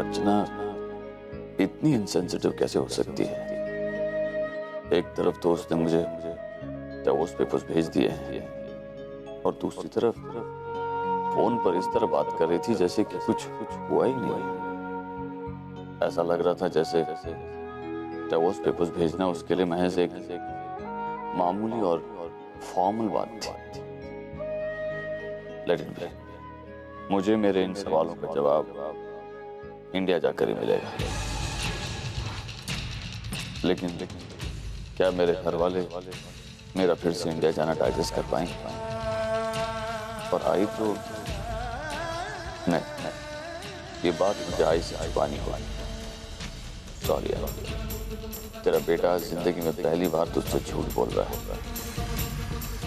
अर्चना इतनी इनसेंसिटिव कैसे हो सकती है? एक तरफ तो उसने मुझे डिवोर्स पेपर्स भेज दिए हैं और दूसरी तरफ फोन पर इस तरह बात कर रही थी जैसे कि कुछ हुआ ही नहीं। ऐसा लग रहा था जैसे डिवोर्स पेपर्स भेजना उसके लिए महज एक मामूली और फॉर्मल बात थी। Let it be. मुझे मेरे इन सवालों का जवाब इंडिया जाकर ही मिलेगा। लेकिन क्या मेरे घर वाले मेरा फिर से इंडिया जाना डाइजेस्ट कर पाएंगे? और आई तो नहीं, ये बात मुझे आई से छुपानी होगी। सॉरी यार, तेरा बेटा जिंदगी में पहली बार तुझसे झूठ बोल रहा है,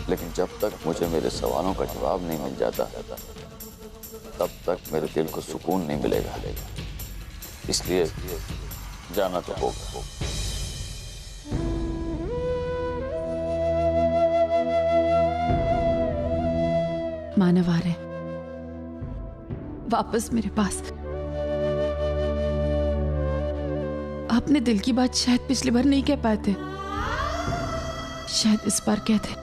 लेकिन जब तक मुझे मेरे सवालों का जवाब नहीं मिल जाता तब तक मेरे दिल को सुकून नहीं मिलेगा। इसलिए जाना तो होगा। मानव आ रहे हैं वापस मेरे पास। आपने दिल की बात शायद पिछली बार नहीं कह पाए थे, शायद इस बार कह थे।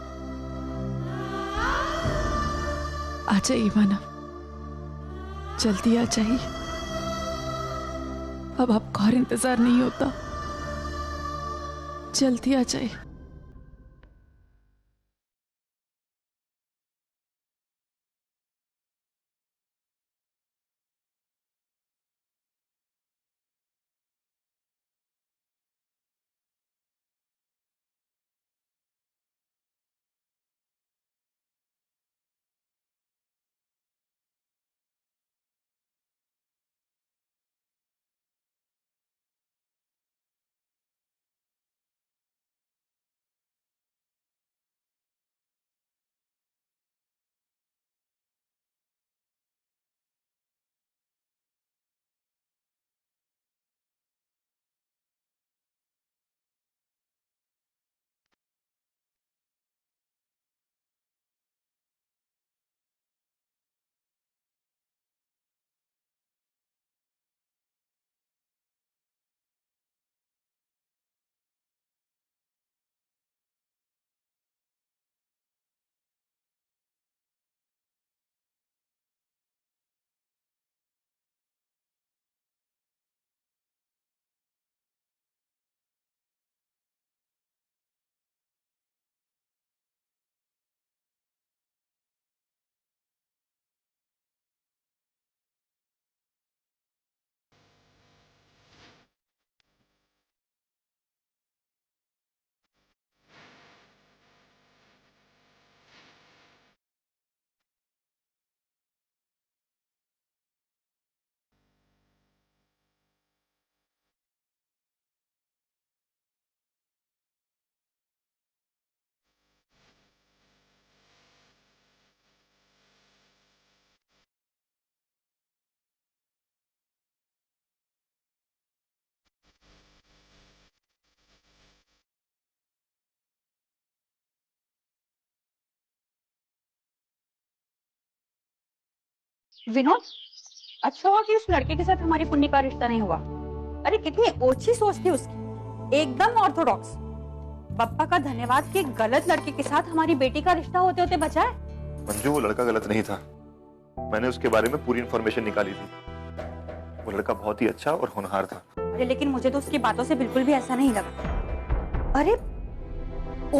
आ जाइए मानव, जल्दी आ जाइए। अब आपका और इंतजार नहीं होता, जल्दी आ जाइए। विनोद, अच्छा हुआ कि उस लड़के के साथ हमारी पुन्नी का रिश्ता नहीं हुआ। अरे कितनी ओछी सोच थी उसकी, एकदम ऑर्थोडॉक्स। पप्पा का धन्यवाद कि एक गलत लड़के के साथ हमारी बेटी का रिश्ता होते होते बचा है। मंजू, वो लड़का गलत नहीं था। मैंने उसके बारे में पूरी इन्फॉर्मेशन निकाली थी। वो लड़का बहुत ही अच्छा और होनहार था। अरे लेकिन मुझे तो उसकी बातों से बिल्कुल भी ऐसा नहीं लगा। अरे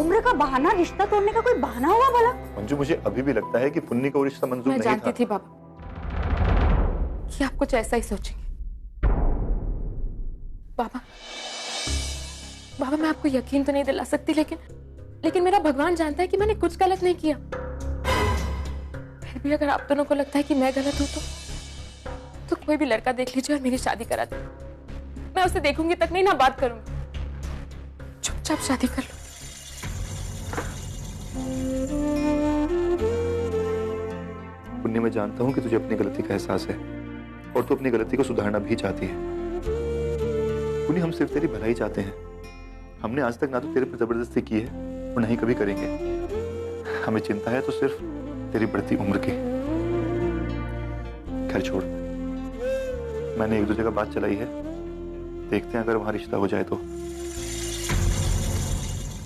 उम्र का बहाना रिश्ता तोड़ने का कोई बहाना हुआ भला? मंजू, मुझे अभी भी लगता है कि पुन्नी को रिश्ता मंजूर नहीं था। मैं जानती थी बाबा कि आप कुछ ऐसा ही सोचेंगे। बाबा बाबा, मैं आपको यकीन तो नहीं दिला सकती, लेकिन मेरा भगवान जानता है कि मैंने कुछ गलत नहीं किया। फिर भी अगर आप दोनों को लगता है कि मैं गलत हूं तो कोई भी लड़का देख लीजिए और मेरी शादी करा दे। मैं उसे देखूंगी तक नहीं ना बात करूंगी। चुपचाप शादी कर लो। पुन्नी, मैं जानता हूँ कि तुझे अपनी गलती का एहसास है और तू अपनी गलती को सुधारना भी चाहती है। पुन्नी, हम सिर्फ तेरी भलाई चाहते हैं। हमने आज तक ना तो तेरे पर जबरदस्ती की है और ना ही कभी करेंगे। हमें चिंता है तो सिर्फ तेरी बढ़ती उम्र की। खैर छोड़, मैंने एक दो जगह बात चलाई है, देखते हैं अगर वहां रिश्ता हो जाए तो।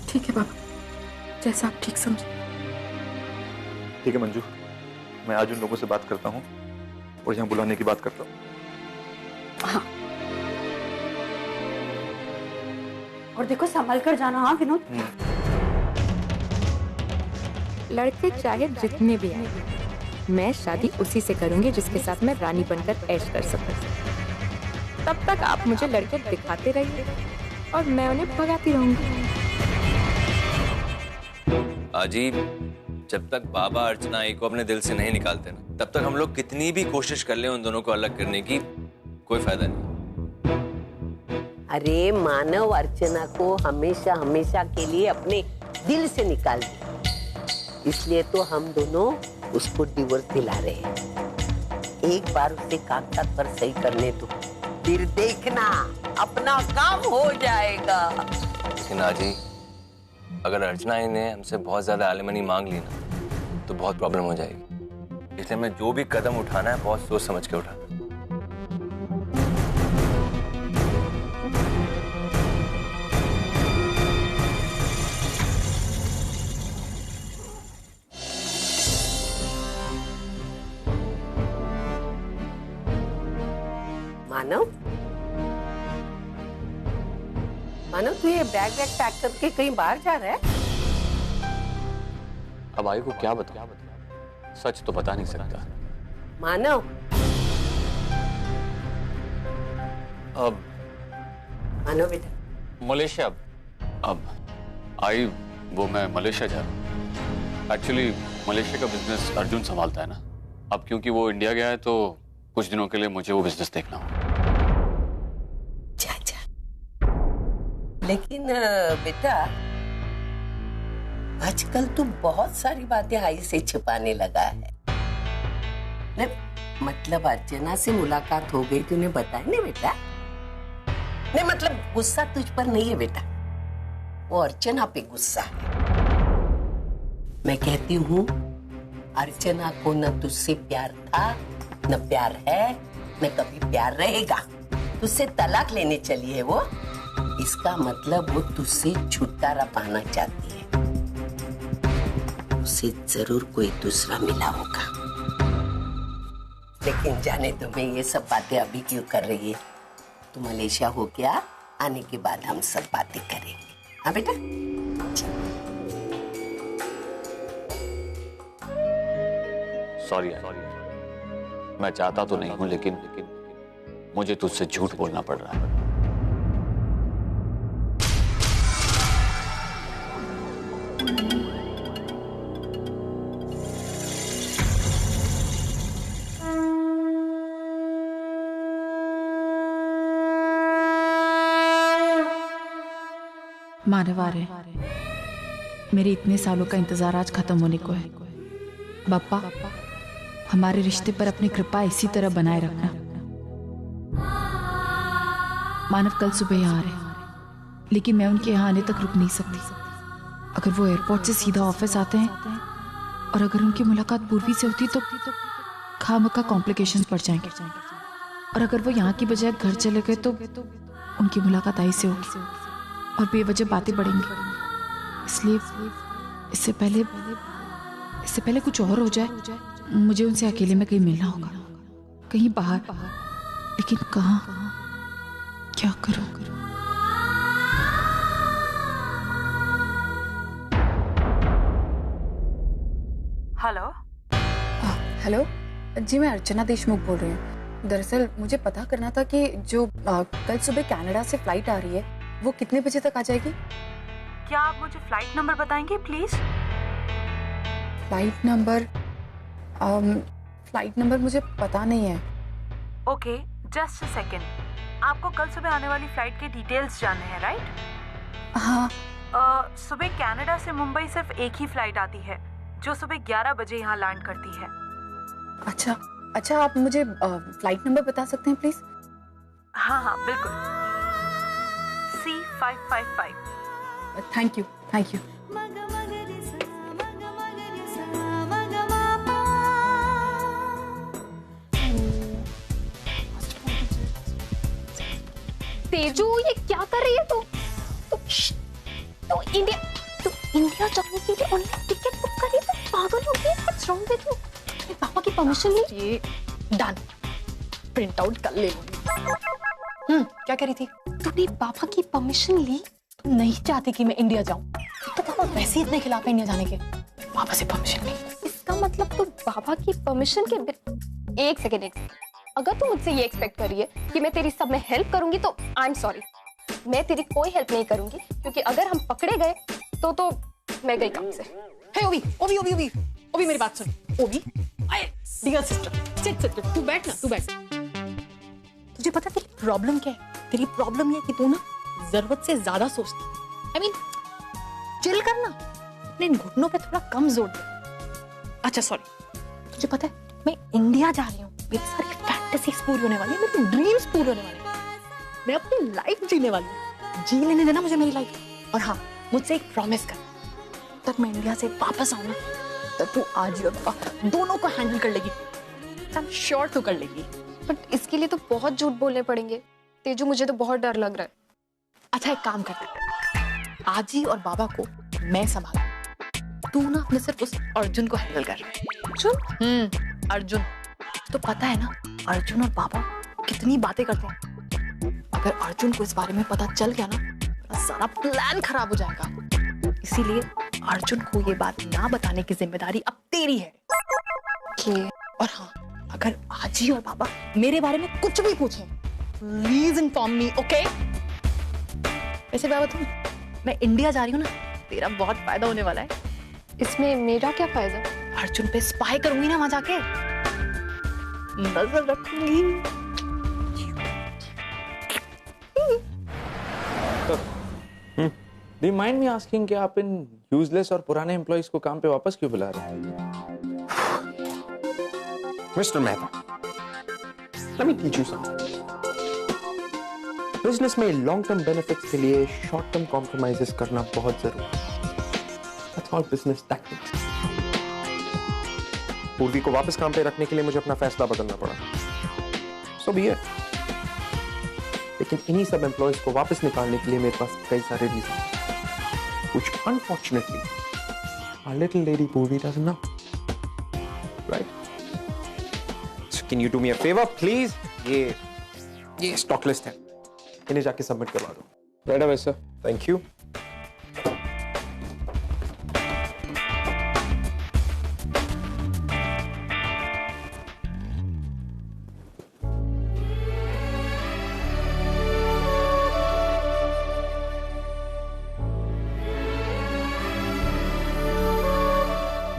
ठीक है बाबा, जैसा आप ठीक समझे। ठीक है मंजू, मैं आज उन लोगों से बात करता हूँ और यहाँ बुलाने की बात करता हूँ। हाँ, और देखो संभल कर जाना। हाँ विनोद। लड़के चाहे जितने भी आए, मैं शादी उसी से करूंगी जिसके साथ मैं रानी बनकर ऐश कर सकूं। तब तक आप मुझे लड़के दिखाते रहिए और मैं उन्हें भगाती रहूंगी। अजीब, जब तक बाबा अर्चना को अपने दिल से नहीं निकालते ना, तब तक हम लोग कितनी भी कोशिश कर लें उन दोनों को अलग करने की, कोई फायदा नहीं। अरे मानव अर्चना को हमेशा हमेशा के लिए अपने दिल से निकाल दिया, इसलिए तो हम दोनों उसको डिवोर्स दिला रहे हैं। एक बार उसे कागजात पर सही करने दो, फिर देखना अपना काम हो जाएगा। लेकिन आजी, अगर अर्चना ने हमसे बहुत ज्यादा एलिमनी मांग ली ना, तो बहुत प्रॉब्लम हो जाएगी। इसलिए मैं जो भी कदम उठाना है बहुत सोच समझ के उठाना। मानव, मानव तू ये बैग पैक करके कहीं बाहर जा रहा है? अब आई को क्या बता, सच तो बता नहीं सकता। मानव, अब मानव बेटा, मलेशिया, अब आई वो मैं मलेशिया जा रहा हूँ। एक्चुअली मलेशिया का बिजनेस अर्जुन संभालता है ना, अब क्योंकि वो इंडिया गया है तो कुछ दिनों के लिए मुझे वो बिजनेस देखना होगा। लेकिन बेटा आजकल तू बहुत सारी बातें आई से छिपाने लगा है। नहीं, मतलब अर्चना से मुलाकात हो गई, तूने बताया नहीं बेटा? नहीं मतलब गुस्सा तुझ पर नहीं है बेटा, वो अर्चना पे गुस्सा है। मैं कहती हूँ अर्चना को न तुझसे प्यार था, न प्यार है, न कभी प्यार रहेगा। तुझसे तलाक लेने चली है वो, इसका मतलब वो तुझसे छुटकारा पाना चाहती है। उसे जरूर कोई दूसरा मिला होगा। लेकिन जाने दो, मैं ये सब बातें अभी क्यों कर रही है? तू मलेशिया हो गया, आने के बाद हम सब बातें करेंगे। हाँ बेटा? सॉरी, मैं चाहता तो नहीं हूं, लेकिन मुझे तुझसे झूठ बोलना पड़ रहा है। मानव आ रहे, मेरे इतने सालों का इंतजार आज खत्म होने को है। बापा, हमारे रिश्ते पर अपनी कृपा इसी तरह बनाए रखना। मानव कल सुबह यहाँ आ रहे, लेकिन मैं उनके यहाँ आने तक रुक नहीं सकती। अगर वो एयरपोर्ट से सीधा ऑफिस आते हैं और अगर उनकी मुलाकात पूर्वी से होती तो खामखा कॉम्प्लिकेशंस बढ़ जाएंगे, और अगर वो यहाँ की बजाय घर चले गए तो उनकी मुलाकात आई से होगी और बेवजह बातें बढ़ेंगी। इसलिए इससे पहले कुछ और हो जाए, मुझे उनसे अकेले में कहीं मिलना होगा, कहीं बाहर। लेकिन कहाँ, क्या करूं? हेलो जी, मैं अर्चना देशमुख बोल रही हूँ। दरअसल मुझे पता करना था कि जो कल सुबह कनाडा से फ्लाइट आ रही है वो कितने बजे तक आ जाएगी? क्या आप मुझे फ्लाइट नंबर बताएंगे प्लीज? फ्लाइट नंबर मुझे पता नहीं है। Okay, just a second. आपको कल सुबह आने वाली फ्लाइट के डिटेल्स जानने हैं, राइट? हाँ। सुबह कनाडा से मुंबई सिर्फ एक ही फ्लाइट आती है जो सुबह 11 बजे यहाँ लैंड करती है। अच्छा, आप मुझे फ्लाइट नंबर बता सकते हैं प्लीज? हाँ बिल्कुल, C555। Thank you. तेजू ये क्या कर रही है तू? तो इंडिया जाने के लिए ऑनलाइन टिकट बुक करी तो पागल हो गई? What's wrong with you? पापा की परमिशन ली? ये डन, प्रिंट आउट कर ले लूंगी। क्या कह रही थी? तूने पापा की परमिशन ली? तुम नहीं चाहती कि मैं इंडिया जाऊं, तो पापा वैसे ही इतने खिलाफ है इंडिया जाने के। पापा से परमिशन नहीं। इसका मतलब तू पापा की परमिशन के एक सेकेंड अगर तू मुझसे ये एक्सपेक्ट कर रही है कि मैं तेरी सब में हेल्प करूंगी तो आई एम सॉरी, मैं तेरी कोई हेल्प नहीं करूंगी, क्योंकि अगर हम पकड़े गए तो मैं गई काम से। हे ओबी मेरी बात सुन। ओबी, डियर सिस्टर, सिट, तू बैठ ना, तू बैठ। तुझे पता तेरी प्रॉब्लम क्या है? तेरी प्रॉब्लम ये कि तू ना जरूरत से ज्यादा सोचती। आई मीन चिल करना, अपने घुटनों पे थोड़ा कम जोर दे। अच्छा सॉरी, तुझे पता है मैं इंडिया जा रही हूँ, मेरी सारी फैंटेसीज पूरी होने वाली है, मेरे ड्रीम्स पूरे होने वाले हैं, मैं अपनी लाइफ जीने वाली हूँ। जी लेने देना मुझे मेरी लाइफ। और हाँ, मुझसे एक प्रॉमिस कर, तब मैं इंडिया से वापस आऊँ ना, तब तू आज और पापा दोनों को हैंडल कर लेगी। आई एम श्योर तू कर लेगी। बट इसके लिए तो बहुत झूठ बोलने पड़ेंगे तेजू, मुझे तो बहुत डर लग रहा है। अच्छा एक काम करते, आजी और बाबा को मैं संभाल, तू ना अपने सिर्फ उस अर्जुन को हैंडल कर। अर्जुन तो पता है ना, अर्जुन और बाबा कितनी बातें करते हैं। अगर अर्जुन को इस बारे में पता चल गया ना, तो सारा प्लान खराब हो जाएगा। इसीलिए अर्जुन को ये बात ना बताने की जिम्मेदारी अब तेरी है। और हाँ, अगर आजी और बाबा मेरे बारे में कुछ भी पूछें, प्लीज इन्फॉर्म मी, ओके? वैसे बाबा तुम, मैं इंडिया जा रही हूँ ना, तेरा बहुत फायदा होने वाला है। इसमें मेरा क्या फायदा? अर्जुन पे स्पाई करूंगी ना वहां जाके, नजर रखूंगी। Do you mind me asking कि आप इन यूजलेस और पुराने एम्प्लॉइज को काम पे वापस क्यों बुला रहे हैं? Mister Mehta, let me teach you something. Business में लॉन्ग टर्म बेनिफिट्स के लिए शॉर्ट टर्म कॉम्प्रोमाइजेस करना बहुत जरूरी है। That's all business tactics. पूर्वी को वापस काम पे रखने के लिए मुझे अपना फैसला बदलना पड़ा, so be it. लेकिन इन्हीं सब एम्प्लॉइज को वापस निकालने के लिए मेरे पास कई सारे reason, which unfortunately our little lady Purvi doesn't know. Right? So can you do me a favor, please? ये स्टॉक लिस्ट है, इन्हें जाके सबमिट करवा दो। Right away sir. Thank you.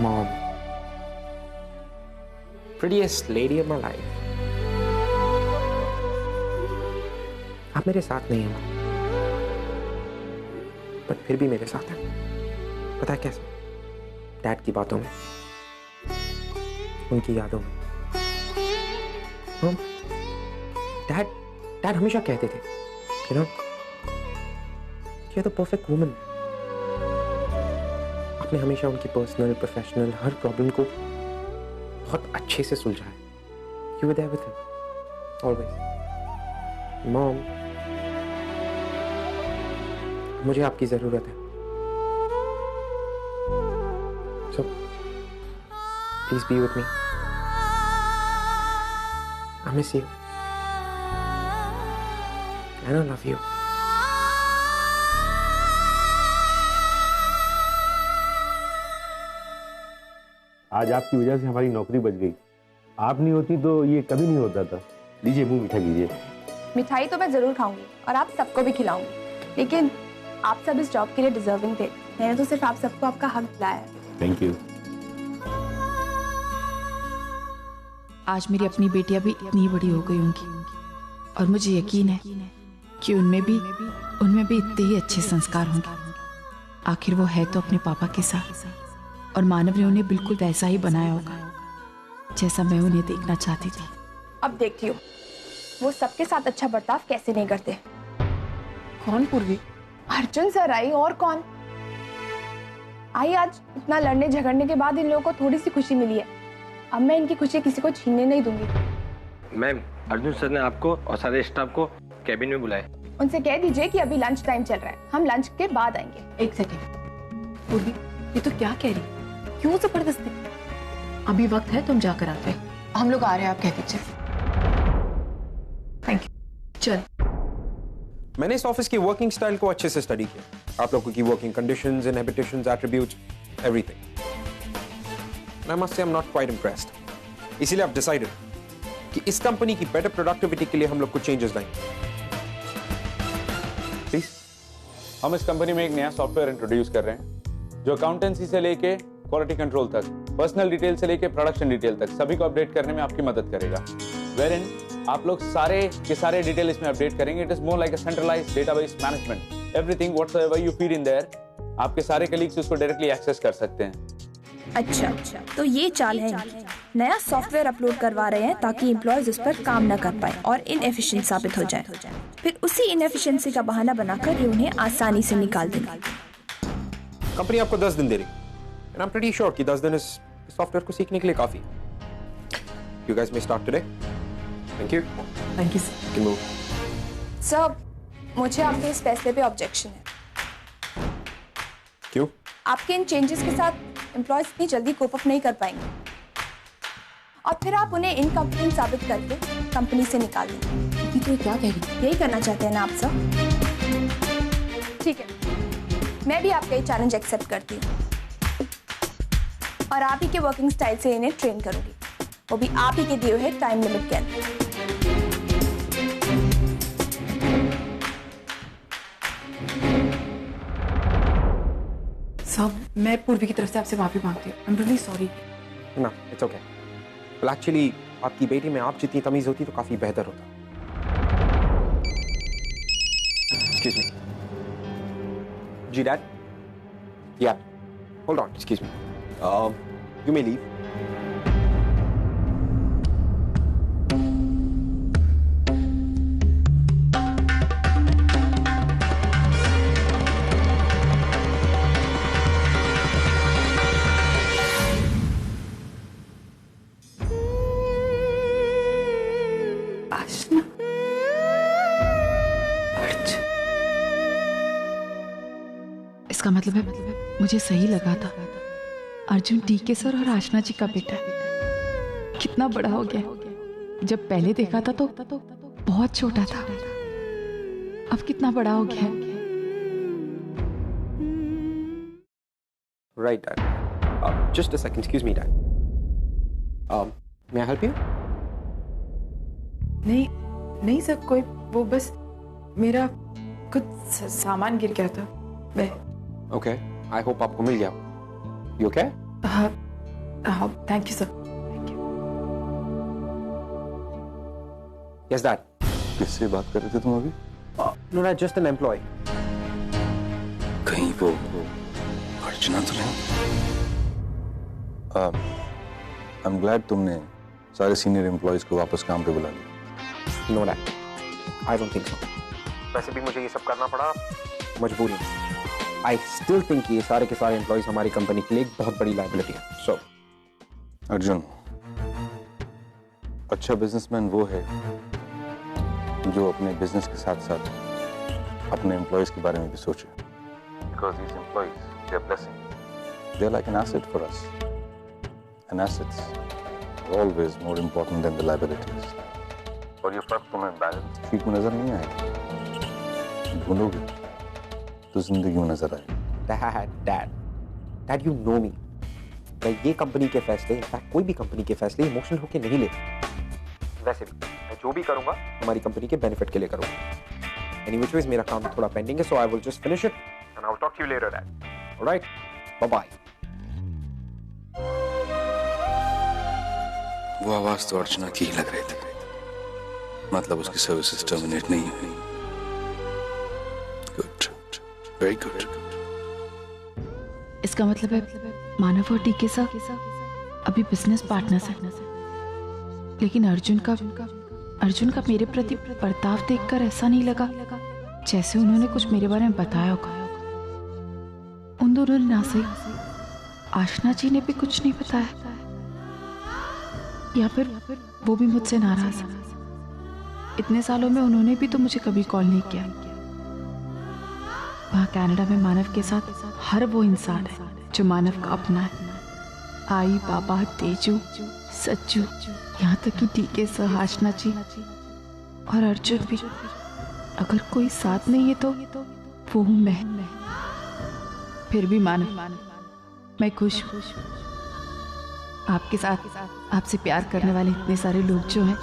Mom, prettiest lady of my life. आप मेरे साथ नहीं हैं, पर फिर भी मेरे साथ हैं। पता है कैसे? डैड की बातों में, उनकी यादों में। डैड हमेशा कहते थे, you know, you're the perfect woman. आपने हमेशा उनकी पर्सनल, प्रोफेशनल हर प्रॉब्लम को बहुत अच्छे से सुलझाया। You were there with him, always. Mom, मुझे आपकी जरूरत है। So, please be with me. I miss you. And I love you. आज आपकी वजह से हमारी नौकरी बच गई। आप नहीं होती तो ये कभी नहीं होता था। लीजिए, मुंह मीठा कीजिए। मिठाई तो मैं जरूर खाऊंगी और आप सबको भी खिलाऊंगी, लेकिन आप सब इस जॉब के लिए डिजर्विंग थे। मैंने तो सिर्फ आप सबको आपका हक दिलाया है। Thank you. आज मेरी अपनी बेटियां भी इतनी बड़ी हो गई होंगी, और मुझे यकीन है कि उनमें भी इतने ही अच्छे संस्कार होंगे। आखिर वो है तो अपने पापा के साथ, और मानव ने उन्हें बिल्कुल वैसा ही बनाया होगा जैसा मैं उन्हें देखना चाहती थी। अब देखती हूँ वो सबके साथ अच्छा बर्ताव कैसे नहीं करते। कौन पूर्वी? अर्जुन सर आई, और कौन? आई, आज इतना लड़ने झगड़ने के बाद इन लोगों को थोड़ी सी खुशी मिली है। अब मैं इनकी खुशी किसी को छीनने नहीं दूंगी। मैम, अर्जुन सर ने आपको और सारे स्टाफ को कैबिन में बुलाए। उनसे कह दीजिए कि अभी लंच टाइम चल रहा है, हम लंच के बाद आएंगे। एक सेकेंड पूर्वी, ये तो क्या कह रही? क्यों जबरदस्ती? अभी वक्त है, तुम जाकर आते हैं। हम लोग आ रहे हैं, आप कह दीजिए। Thank you. चल। मैंने इस ऑफिस की वर्किंग स्टाइल को अच्छे से स्टडी किया, आप लोगों की working conditions, inhibitions, attributes, everything. I must say I'm not quite impressed. इसीलिए I've decided कि इस कंपनी की बेटर प्रोडक्टिविटी के लिए हम लोग कुछ चेंजेस लाएंगे। प्लीज। हम इस कंपनी में एक नया सॉफ्टवेयर इंट्रोड्यूस कर रहे हैं जो अकाउंटेंसी से लेके क्वालिटी कंट्रोल तक, पर्सनल डिटेल से लेके प्रोडक्शन डिटेल तक सभी को अपडेट करने में आपकी मदद करेगा। वेरिन आप लोग सारे के सारे डिटेल इसमें अपडेट करेंगे। It is more like a centralised database management. Everything whatsoever you feed in their, आपके सारे कलीग्स उसको डायरेक्टली एक्सेस कर सकते हैं। अच्छा, तो ये चाल है इनकी। नया सॉफ्टवेयर अपलोड करवा रहे हैं ताकि एम्प्लॉयज उस पर काम न कर पाए और इनएफिशिएंट साबित हो जाए। फिर उसी इनएफिशिएंसी का बहाना बनाकर ये उन्हें आसानी से निकाल देंगे। कंपनी आपको 10 दिन दे रही है, and I am pretty sure कि 10 दिन इस सॉफ्टवेयर को सीखने के लिए काफी। You guys may start today. Thank you. Thank you sir. Can move. Sir, मुझे आपके इस फैसले पे ऑब्जेक्शन है। क्यों? आपके इन चेंजेस के साथ एम्प्लॉयज इतनी जल्दी कोप अप नहीं कर पाएंगे और फिर आप उन्हें इनकम्पिटेंट साबित करके कंपनी से निकाल देंगे। ये तो क्या कह रही? यही करना चाहते हैं ना आप सब? ठीक है, मैं भी आपका ये चैलेंज एक्सेप्ट करती हूँ और आप ही के वर्किंग स्टाइल से इन्हें ट्रेन करूंगी, वो भी आप ही के दिए हुए टाइम लिमिट के अंदर। सब, मैं पूर्वी की तरफ से आपसे माफी मांगती हूँ। I am really sorry. ना, इट्स ओके। वेल एक्चुअली आपकी बेटी में आप जितनी तमीज होती तो काफी बेहतर होता। Excuse me. जी dad? Yeah, hold on, excuse me. You may leave. इसका मतलब है मुझे सही लगा था, अर्जुन टीके सर और आशना जी का बेटा कितना बड़ा हो गया। जब पहले देखा था तो बहुत छोटा था, अब कितना बड़ा हो गया। Right dad. Just a second, excuse me dad. May I help you? नहीं सर, कोई, वो बस मेरा कुछ सामान गिर गया था। ओके, आई होप आपको मिल गया। You okay? हाँ, thank you sir. Yes dad. किससे बात कर रहे थे तुम अभी? No dad, just an employee. कहीं वो अर्चना तो नहीं? आई एम ग्लैड तुमने सारे सीनियर एम्प्लॉयज को वापस काम पे बुला लिया। No dad, I don't think so. वैसे भी मुझे ये सब करना पड़ा मजबूरी। आई स्टिल थिंक ये सारे के सारे एम्प्लॉयज हमारी कंपनी के लिए एक बहुत बड़ी लायबिलिटी है। सो अर्जुन, अच्छा बिजनेसमैन वो है जो अपने बिजनेस के साथ साथ अपने एम्प्लॉयज के बारे में भी सोचे। Because these employees, they are blessing. They are like an asset for us. And assets are always more important than the liabilities. और ये फर्क तुम्हें बैलेंस शीट में नजर नहीं आएगा, ढूंढोगे तो जिंदगी में नजर आएगा। Dad, you know me. मैं ये कंपनी के फैसले, इनफैक्ट कोई भी कंपनी के फैसले इमोशनल होके नहीं लेता। वैसे भी मैं जो भी करूंगा हमारी कंपनी के बेनिफिट के लिए करूंगा। एनी व्हिच वेज मेरा काम थोड़ा पेंडिंग है, so I will just finish it and I will talk to you later dad. Alright, bye bye. वो आवाज तो अर्चना की ही लग रही थी, मतलब उसकी सर्विसेज टर्मिनेट नहीं हुई। Good, very good. इसका मतलब है मानव और टीके साहब अभी बिजनेस पार्टनर्स हैं, लेकिन अर्जुन का मेरे प्रति बर्ताव देखकर ऐसा नहीं लगा जैसे उन्होंने कुछ मेरे बारे में बताया होगा। उन दोनों ने ना सही आशना जी ने भी कुछ नहीं बताया, या फिर वो भी मुझसे नाराज है। इतने सालों में उन्होंने भी तो मुझे कभी कॉल नहीं किया। वहाँ कनाडा में मानव के साथ हर वो इंसान है जो मानव का अपना है। आई, बाबा, तेजू, सच्चू, यहाँ तक कि डीके सर, हाशना जी और अर्जुन भी। अगर कोई साथ नहीं है तो वो हूँ मैं। फिर भी मानव, मैं खुश हूँ। आपके साथ आपसे प्यार करने वाले इतने सारे लोग जो हैं